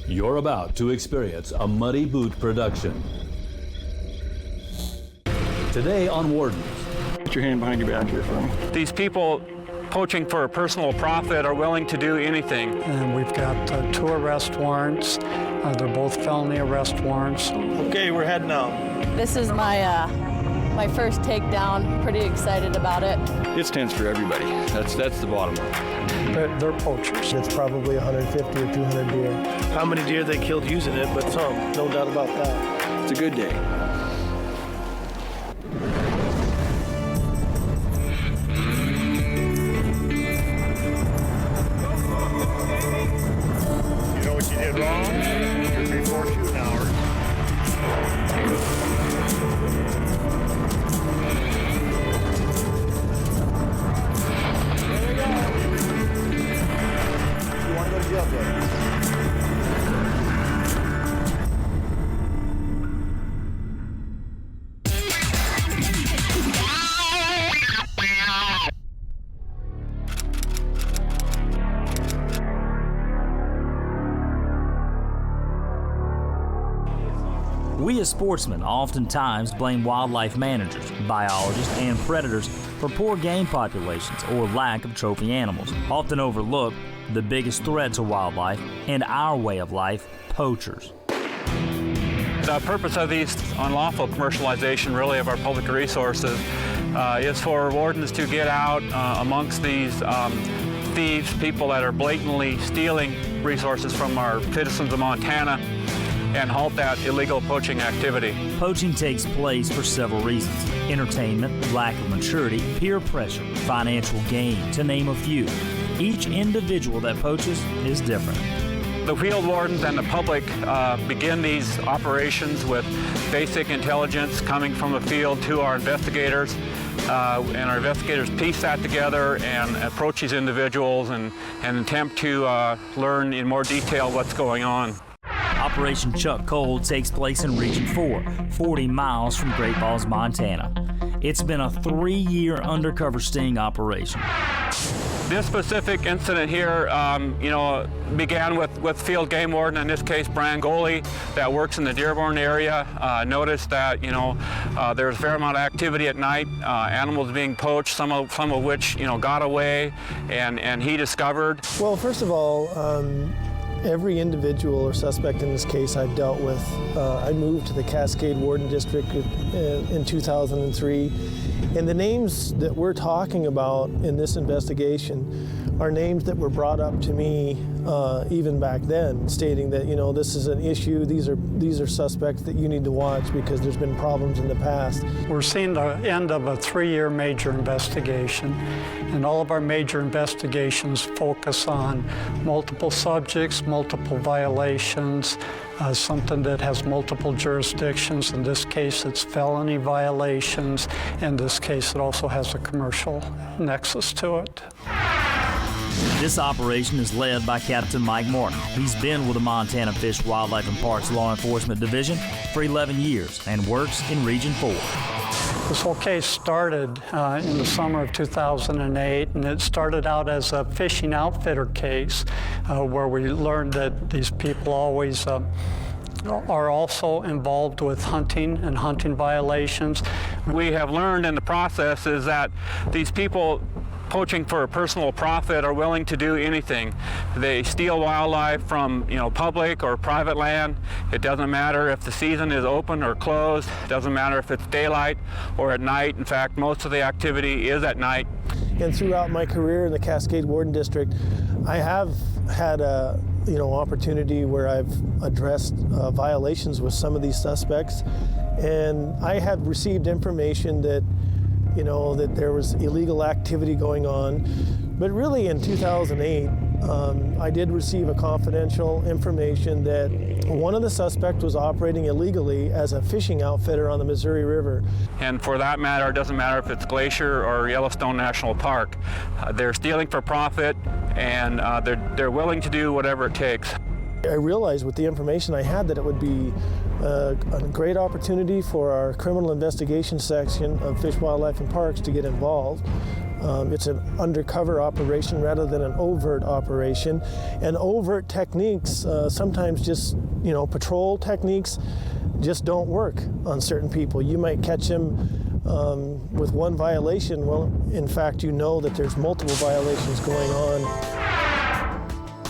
You're about to experience a Muddy Boot production. Today on Wardens. Put your hand behind your back here for me. These people poaching for a personal profit are willing to do anything. And we've got 2 arrest warrants. They're both felony arrest warrants. Okay, we're heading out. This is my first takedown. Pretty excited about it. It's tense for everybody. That's the bottom line. They're poachers. It's probably 150 or 200 deer. How many deer they killed using it, but some, no doubt about that. It's a good day. You know what you did wrong? You're before shooting hours. We as sportsmen oftentimes blame wildlife managers, biologists, and predators for poor game populations or lack of trophy animals, often overlook the biggest threat to wildlife and our way of life, poachers. The purpose of these unlawful commercialization, really, of our public resources is for wardens to get out amongst these thieves, people that are blatantly stealing resources from our citizens of Montana, and halt that illegal poaching activity. Poaching takes place for several reasons: entertainment, lack of maturity, peer pressure, financial gain, to name a few. Each individual that poaches is different. The field wardens and the public begin these operations with basic intelligence coming from the field to our investigators, and our investigators piece that together and approach these individuals and attempt to learn in more detail what's going on. Operation Chuck Cold takes place in Region 4, 40 miles from Great Falls, Montana. It's been a 3-year undercover sting operation. This specific incident here, began with field game warden, in this case Brian Goley, that works in the Dearborn area. Noticed that there's a fair amount of activity at night, animals being poached, some of which got away, and he discovered. Well, first of all, every individual or suspect in this case I've dealt with. I moved to the Cascade Warden District in 2003, and the names that we're talking about in this investigation are names that were brought up to me even back then, stating that this is an issue, these are suspects that you need to watch because there's been problems in the past. We're seeing the end of a 3-year major investigation, and all of our major investigations focus on multiple subjects, multiple violations, something that has multiple jurisdictions. In this case, it's felony violations. In this case, it also has a commercial nexus to it. This operation is led by Captain Mike Martin. He's been with the Montana Fish, Wildlife, and Parks Law Enforcement Division for 11 years and works in Region 4. This whole case started in the summer of 2008, and it started out as a fishing outfitter case where we learned that these people always are also involved with hunting and hunting violations. We have learned in the process is that these people poaching for a personal profit are willing to do anything. They steal wildlife from public or private land. It doesn't matter if the season is open or closed. It doesn't matter if it's daylight or at night. In fact, most of the activity is at night. And throughout my career in the Cascade Warden District, I have had a opportunity where I've addressed violations with some of these suspects, and I have received information that that there was illegal activity going on. But really in 2008, I did receive a confidential information that one of the suspects was operating illegally as a fishing outfitter on the Missouri River. And for that matter, it doesn't matter if it's Glacier or Yellowstone National Park. They're stealing for profit, and they're willing to do whatever it takes. I realized with the information I had that it would be a great opportunity for our criminal investigation section of Fish, Wildlife, and Parks to get involved. It's an undercover operation rather than an overt operation. And overt techniques, sometimes just, patrol techniques just don't work on certain people. You might catch them with one violation. Well, in fact, you know that there's multiple violations going on.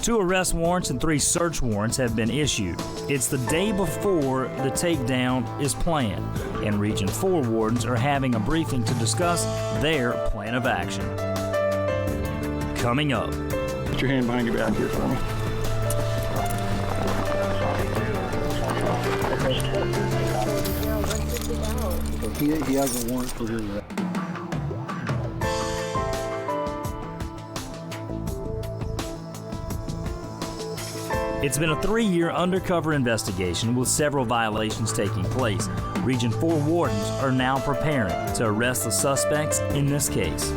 2 arrest warrants and 3 search warrants have been issued. It's the day before the takedown is planned, and Region 4 wardens are having a briefing to discuss their plan of action. Coming up. Put your hand behind your back here for me. He has a warrant for his arrest. It's been a 3-year undercover investigation with several violations taking place. Region 4 wardens are now preparing to arrest the suspects in this case.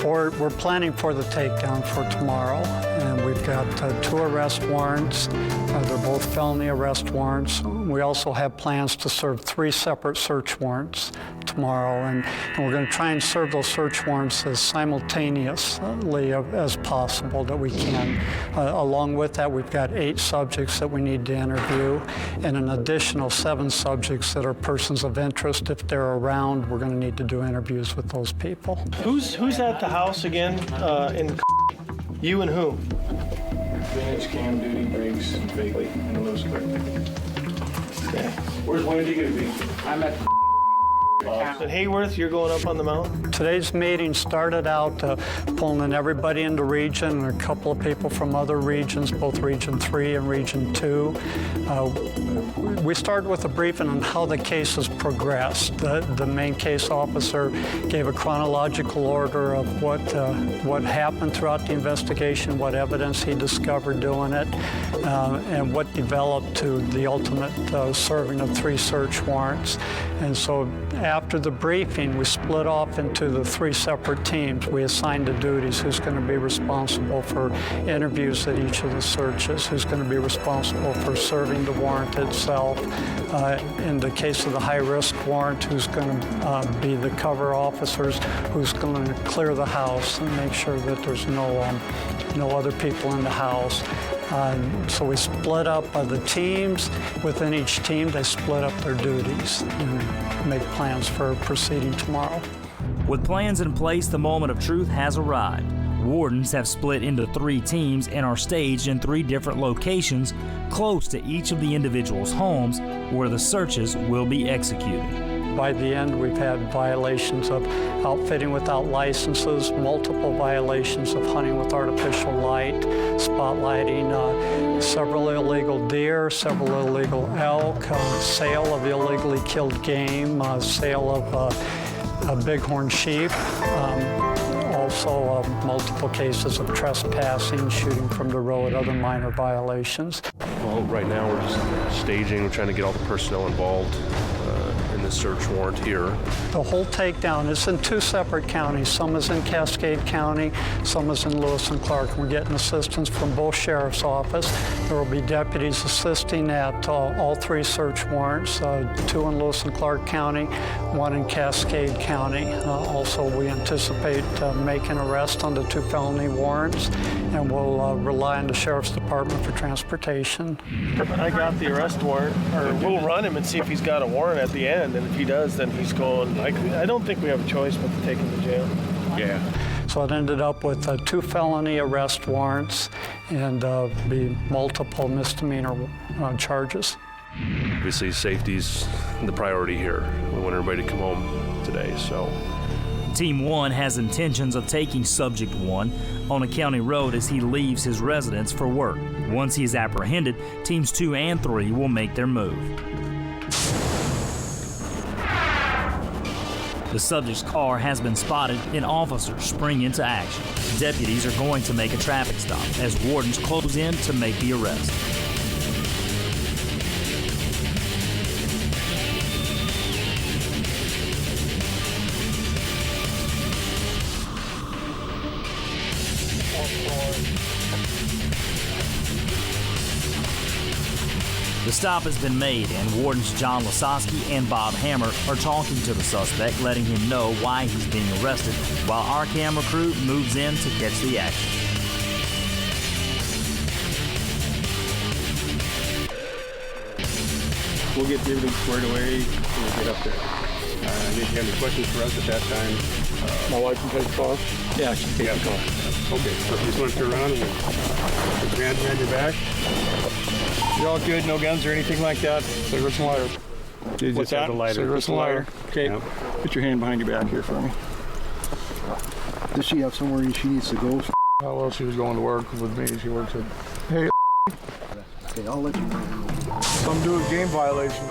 We're planning for the takedown for tomorrow, and we've got 2 arrest warrants. They're both felony arrest warrants. We also have plans to serve 3 separate search warrants tomorrow, and we're going to try and serve those search warrants as simultaneously as possible that we can. Along with that, we've got 8 subjects that we need to interview, and an additional 7 subjects that are persons of interest. If they're around, we're going to need to do interviews with those people. Who's at the house again? You and who? Vintage, Cam, Duty, Briggs, and Bailey, and Lewis Quick. Okay. When did you get a beat? I'm at And Hayworth, you're going up on the mountain? Today's meeting started out pulling in everybody into region and a couple of people from other regions, both Region 3 and Region 2. We started with a briefing on how the case has progressed. The main case officer gave a chronological order of what happened throughout the investigation, what evidence he discovered doing it, and what developed to the ultimate serving of 3 search warrants. And so after the briefing, we split off into the 3 separate teams. We assigned the duties, who's going to be responsible for interviews at each of the searches, who's going to be responsible for serving the warrant itself. In the case of the high-risk warrant, who's going to be the cover officers, who's going to clear the house and make sure that there's no other people in the house. So we split up the teams. Within each team, they split up their duties and make plans for proceeding tomorrow. With plans in place, the moment of truth has arrived. Wardens have split into 3 teams and are staged in 3 different locations close to each of the individuals' homes where the searches will be executed. By the end, we've had violations of outfitting without licenses, multiple violations of hunting with artificial light, spotlighting, several illegal deer, several illegal elk, sale of illegally killed game, sale of bighorn sheep, also multiple cases of trespassing, shooting from the road, other minor violations. Well, right now we're just staging. We're trying to get all the personnel involved in the search warrant here. The whole takedown is in 2 separate counties. Some is in Cascade County, some is in Lewis and Clark. We're getting assistance from both sheriff's office. There will be deputies assisting at all 3 search warrants, 2 in Lewis and Clark County, 1 in Cascade County. Also, we anticipate making arrests on the 2 felony warrants, and we'll rely on the Sheriff's Department for transportation. I got the arrest warrant, or we'll run him and see if he's got a warrant at the end, and if he does, then he's going. I don't think we have a choice but to take him to jail. Yeah. So it ended up with 2 felony arrest warrants and be multiple misdemeanor charges. Obviously, safety's the priority here. We want everybody to come home today, so. Team 1 has intentions of taking Subject 1 on a county road as he leaves his residence for work. Once he is apprehended, Teams 2 and 3 will make their move. The subject's car has been spotted and officers spring into action. Deputies are going to make a traffic stop as wardens close in to make the arrest. The stop has been made, and Wardens John Lasowski and Bob Hammer are talking to the suspect, letting him know why he's being arrested, while our camera crew moves in to catch the action. We'll get everything squared away when we get up there. Did you have any questions for us at that time? My wife can take the call? Yeah, she can take the call. Okay, so if you just want to turn around and put your hands behind your back. You're all good, no guns or anything like that? Cigarettes and lighter. What's that? Cigarettes and lighter. Okay, yep. Put your hand behind your back here for me. Does she have somewhere she needs to go? Oh, well, she was going to work with me. She works at... Hey, Okay, I'll let you know. some do a game violation.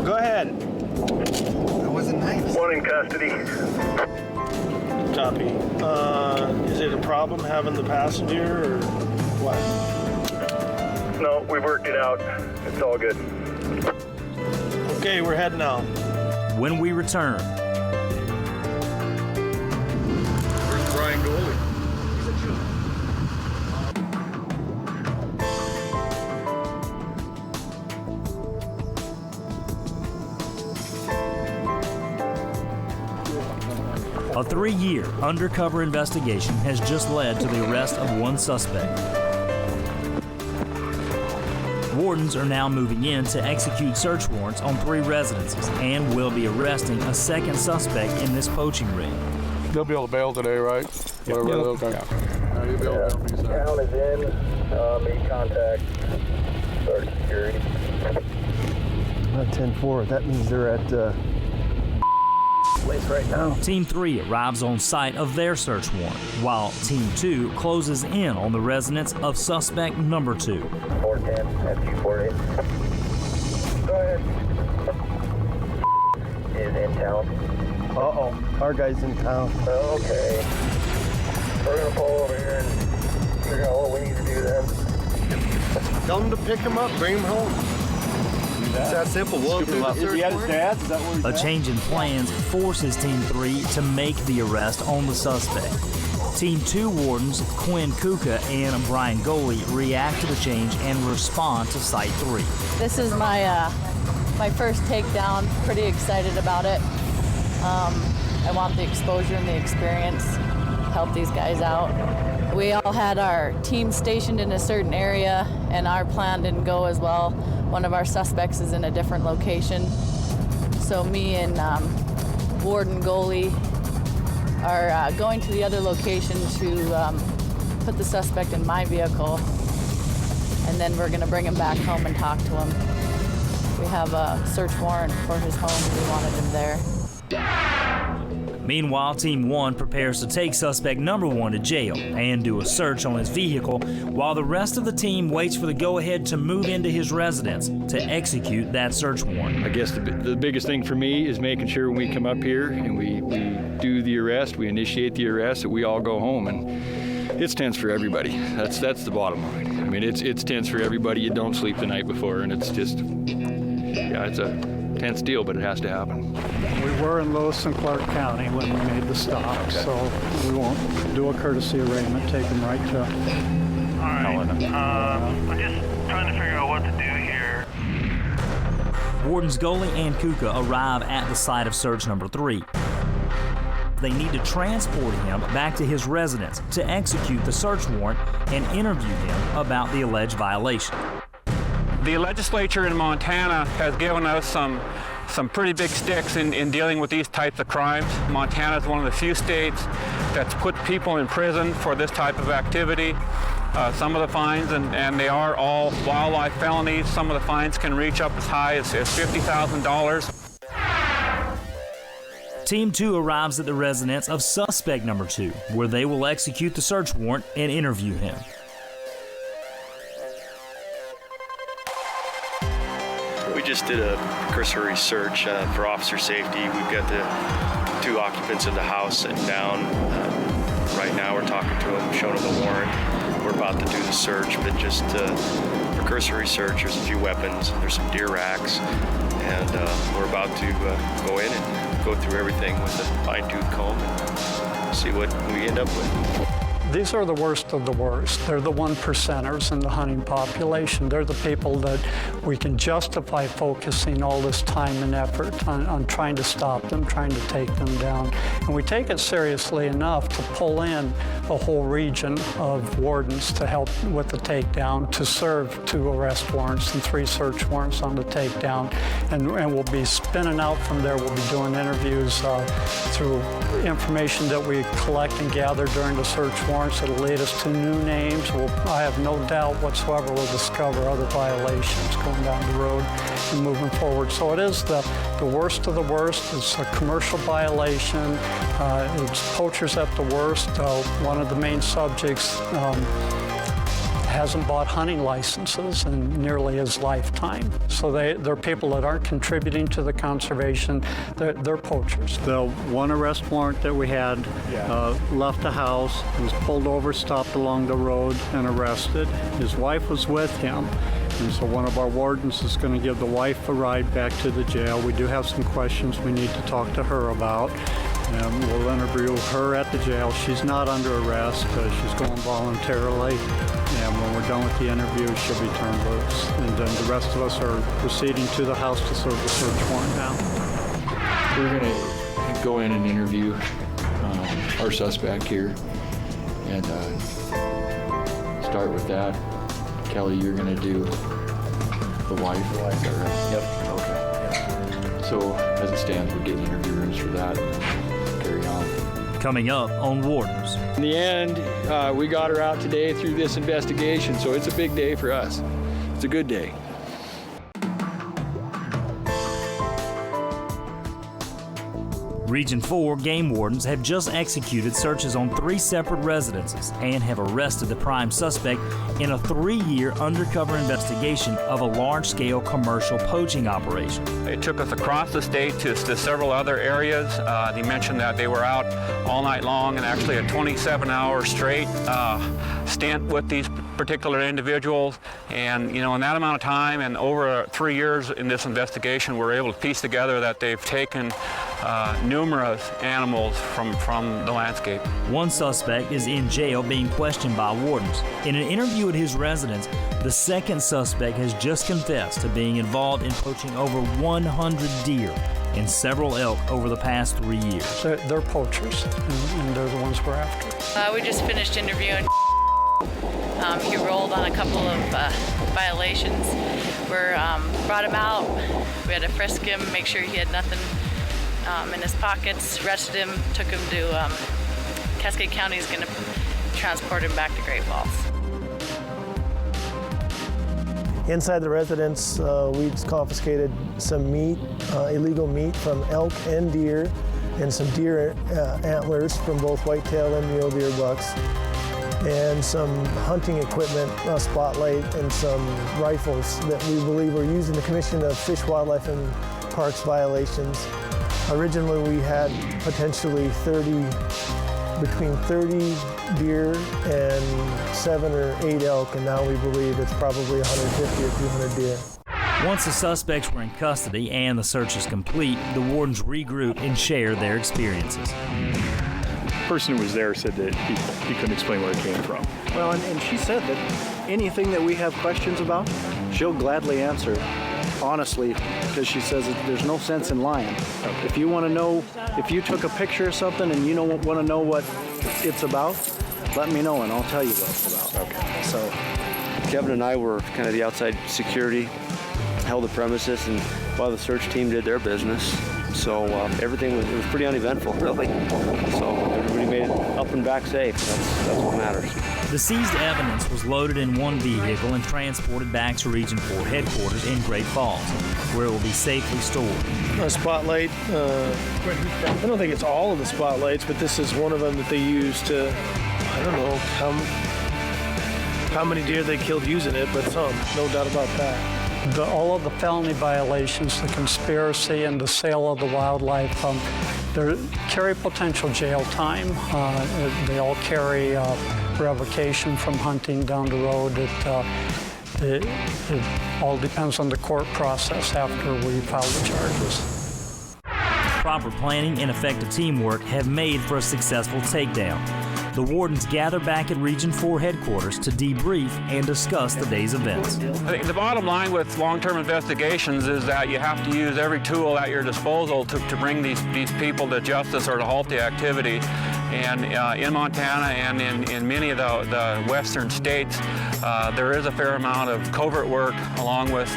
Go ahead. That wasn't nice. One in custody. Copy. Is it a problem having the passenger or what? No, we worked it out. It's all good. Okay, we're heading out. When we return, Where's Brian Goalie? a 3-year undercover investigation has just led to the arrest of one suspect. Wardens are now moving in to execute search warrants on 3 residences and will be arresting a second suspect in this poaching ring. They'll be able to bail today, right? Whatever. Okay. You'll be able to bail me, sir. Count is in. Make contact. Start security. Not 10-4. That means they're at place right now. Team 3 arrives on site of their search warrant, while Team 2 closes in on the residence of suspect number 2. 410 FG48. Go ahead. Is in town. Uh-oh. Our guy's in town. Okay. We're gonna pull over here and figure out what we need to do then. Tell them to pick him up, bring him home. It's that simple. We'll do the search warrant. dad's? Is that where he's A change in plans forces Team 3 to make the arrest on the suspect. Team 2 wardens Quinn Kuka and Brian Goalie react to the change and respond to Site 3. This is my first takedown. Pretty excited about it. I want the exposure and the experience to help these guys out. We all had our team stationed in a certain area, and our plan didn't go as well. One of our suspects is in a different location. So me and Warden Goalie are going to the other location to put the suspect in my vehicle, and then we're gonna bring him back home and talk to him. We have a search warrant for his home. We wanted him there. Meanwhile, Team 1 prepares to take suspect number 1 to jail and do a search on his vehicle, while the rest of the team waits for the go-ahead to move into his residence to execute that search warrant. I guess the biggest thing for me is making sure when we come up here and we do the arrest, we initiate the arrest, that we all go home, and it's tense for everybody. That's the bottom line. I mean, it's tense for everybody. You don't sleep the night before, and it's just, yeah, it's a tense deal, but it has to happen. We were in Lewis and Clark County when we made the stop, so we won't do a courtesy arraignment, take them right to Alright. I'm just trying to figure out what to do here. Wardens Goalie and Kuka arrive at the site of search number 3. They need to transport him back to his residence to execute the search warrant and interview him about the alleged violation. The legislature in Montana has given us some pretty big sticks in dealing with these types of crimes. Montana is one of the few states that's put people in prison for this type of activity. Some of the fines, and they are all wildlife felonies, some of the fines can reach up as high as $50,000. Team 2 arrives at the residence of suspect number 2, where they will execute the search warrant and interview him. We just did a cursory search for officer safety. We've got the 2 occupants of the house sitting down. Right now we're talking to them, showing them the warrant. We're about to do the search, but just for cursory search, there's a few weapons, there's some deer racks, and we're about to go in and go through everything with a fine-tooth comb and see what we end up with. These are the worst of the worst. They're the 1%ers in the hunting population. They're the people that we can justify focusing all this time and effort on trying to stop them, trying to take them down. And we take it seriously enough to pull in a whole region of wardens to help with the takedown, to serve 2 arrest warrants and 3 search warrants on the takedown. And we'll be spinning out from there. We'll be doing interviews through information that we collect and gather during the search warrants. It'll lead us to new names. I have no doubt whatsoever we'll discover other violations going down the road and moving forward. So it is the worst of the worst. It's a commercial violation. It's poachers at the worst. One of the main subjects hasn't bought hunting licenses in nearly his lifetime. So they're people that aren't contributing to the conservation. They're poachers. The one arrest warrant that we had left the house, was pulled over, stopped along the road, and arrested. His wife was with him. And so one of our wardens is going to give the wife a ride back to the jail. We do have some questions we need to talk to her about. And we'll interview her at the jail. She's not under arrest. She's going voluntarily. And when we're done with the interview, she'll be turned loose. And then the rest of us are proceeding to the house to serve the search warrant down. We're going to go in and interview our suspect here and start with that. Kelly, you're going to do the wife. Is that right? Yep. Okay. Yep. So as it stands, we're getting interview rooms for that. Carry on. Coming up on Wardens. In the end, we got her out today through this investigation, so it's a big day for us. It's a good day. Region 4 game wardens have just executed searches on 3 separate residences and have arrested the prime suspect in a 3-year undercover investigation of a large-scale commercial poaching operation. It took us across the state to several other areas. They mentioned that they were out all night long and actually a 27-hour straight stint with these particular individuals. And in that amount of time and over 3 years in this investigation, we're able to piece together that they've taken numerous animals from the landscape. One suspect is in jail being questioned by wardens. In an interview at his residence, the second suspect has just confessed to being involved in poaching over 100 deer and several elk over the past 3 years. They're poachers, and they're the ones we're after. We just finished interviewing. He rolled on a couple of violations. We brought him out. We had to frisk him, make sure he had nothing in his pockets, arrested him, took him to Cascade County. Is going to transport him back to Great Falls. Inside the residence, we confiscated some meat, illegal meat from elk and deer, and some deer antlers from both whitetail and mule deer bucks, and some hunting equipment, a spotlight, and some rifles that we believe were used in the commission of fish, wildlife, and parks violations. Originally, we had potentially between 30 deer and 7 or 8 elk, and now we believe it's probably 150 or 200 deer. Once the suspects were in custody and the search is complete, the wardens regroup and share their experiences. The person who was there said that he couldn't explain where it came from. Well, and she said that anything that we have questions about, she'll gladly answer. Honestly, because she says that there's no sense in lying. Okay. If you want to know, if you took a picture of something and you want to know what it's about, let me know and I'll tell you what it's about. Okay. So Kevin and I were kind of the outside security, held the premises, and while the search team did their business. So everything was pretty uneventful, really. So everybody made it up and back safe. That's what matters. The seized evidence was loaded in one vehicle and transported back to Region 4 headquarters in Great Falls, where it will be safely stored. A spotlight, I don't think it's all of the spotlights, but this is one of them that they use to, I don't know how many deer they killed using it, but some, no doubt about that. All of the felony violations, the conspiracy and the sale of the wildlife, they carry potential jail time. They all carry revocation from hunting down the road. It all depends on the court process after we file the charges. Proper planning and effective teamwork have made for a successful takedown. the wardens gather back at Region 4 headquarters to debrief and discuss the day's events. I think the bottom line with long-term investigations is that you have to use every tool at your disposal to bring these people to justice or to halt the activity. And in Montana and in many of the western states, there is a fair amount of covert work along with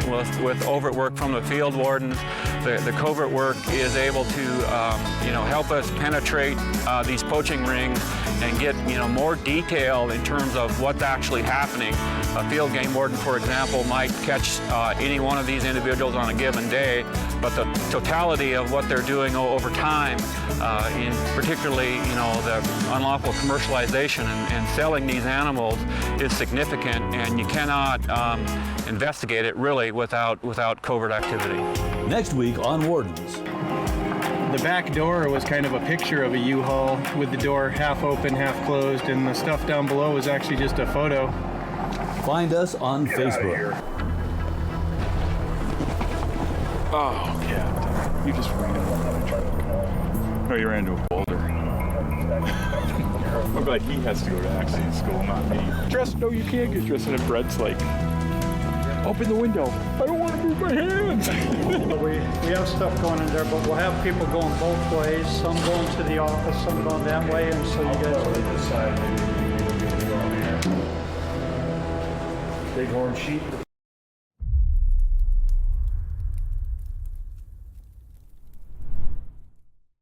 overt work from the field wardens. The covert work is able to help us penetrate these poaching rings and get more detail in terms of what's actually happening. A field game warden, for example, might catch any one of these individuals on a given day, but the totality of what they're doing over time, particularly the unlawful commercialization and selling these animals, is significant, and you cannot investigate it really without covert activity. Next week on Wardens. The back door was kind of a picture of a U-Haul with the door half open, half closed, and the stuff down below was actually just a photo. Find us on Facebook. Oh, yeah. You just ran into another truck. No, you ran into a boulder. I'm glad he has to go to accident school, not me. No, you can't get dressed. And Brett's like, open the window. I don't want to move my hands. we have stuff going in there, but we'll have people going both ways. Some going to the office, some going that way, and so you guys will decide maybe go on here. Bighorn sheep.